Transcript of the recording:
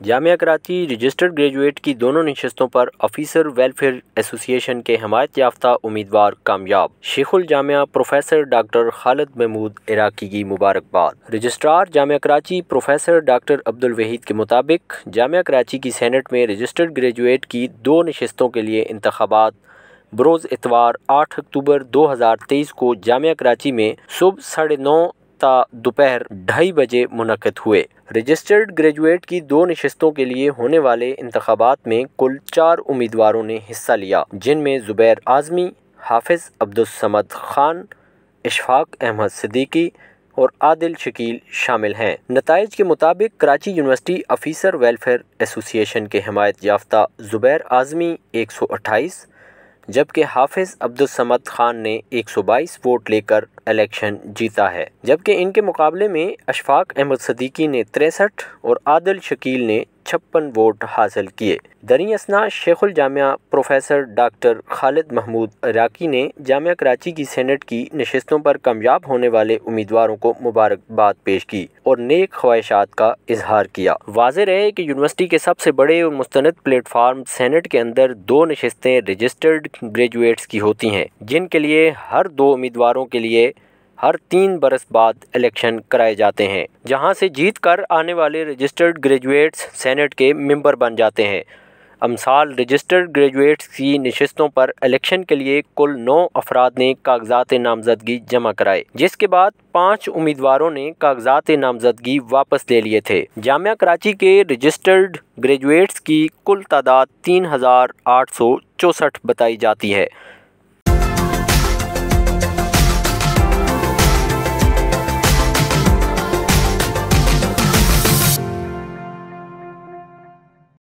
Jamia Karachi registered graduate की दोनों नशिस्तों पर ऑफिसर वेलफेयर एसोसिएशन के हिमायत याफ्ता उम्मीदवार कामयाब। शेखुल जामिया प्रोफेसर डॉक्टर खालिद महमूद इराकी की मुबारकबाद। Registrar Jamia Karachi professor doctor Abdul Waheed के मुताबिक जामिया कराची की सेनेट में रजिस्टर्ड ग्रेजुएट की 2 नशिस्तों के लिए इंतखाबात बरोज़ इतवार 8 अक्टूबर 2023 को जामिया कराची में सुबह 9:30 ता दोपहर 2:30 बजे मुनक़िद हुए। रजिस्टर्ड ग्रेजुएट की 2 नशिस्तों के लिए होने वाले इंतखाबात में कुल 4 उम्मीदवारों ने हिस्सा लिया, जिनमें ज़ुबैर आज़मी, हाफिज़ अब्दुल समद खान, इशफाक अहमद सिद्दीकी और आदिल शकील शामिल हैं। नताइज के मुताबिक Karachi university officer welfare association के हिमायत याफ्ता ज़ुबैर आज़मी 128, जबकि हाफिज़ अब्दुल समद खान ने 122 वोट लेकर इलेक्शन जीता है, जबकि इनके मुकाबले में इशफाक अहमद सिद्दीकी ने 63 और आदिल शकील ने 56 वोट हासिल किए। दरी असना शेखुल जामिया प्रोफेसर डॉक्टर खालिद महमूद इराकी ने जामिया कराची की सेनेट की नशिस्तों पर कामयाब होने वाले उम्मीदवारों को मुबारकबाद पेश की और नेक ख्वाहिशात का इजहार किया। वाज़ेह रहे कि यूनिवर्सिटी के सबसे बड़े और मुस्तनद प्लेटफार्म सेनेट के अंदर 2 नशिस्तें रजिस्टर्ड ग्रेजुएट्स की होती हैं, जिनके लिए हर 2 उम्मीदवारों के लिए हर 3 बरस बाद इलेक्शन कराए जाते हैं, जहां से जीत कर आने वाले रजिस्टर्ड ग्रेजुएट्स सेनेट के मेंबर बन जाते हैं। अमसाल रजिस्टर्ड ग्रेजुएट्स की नशिस्तों पर इलेक्शन के लिए कुल 9 अफराद ने कागजात नामजदगी जमा कराए, जिसके बाद 5 उम्मीदवारों ने कागजात नामजदगी वापस ले लिए थे। जामिया कराची के रजिस्टर्ड ग्रेजुएट्स की कुल तादाद 3864 बताई जाती है।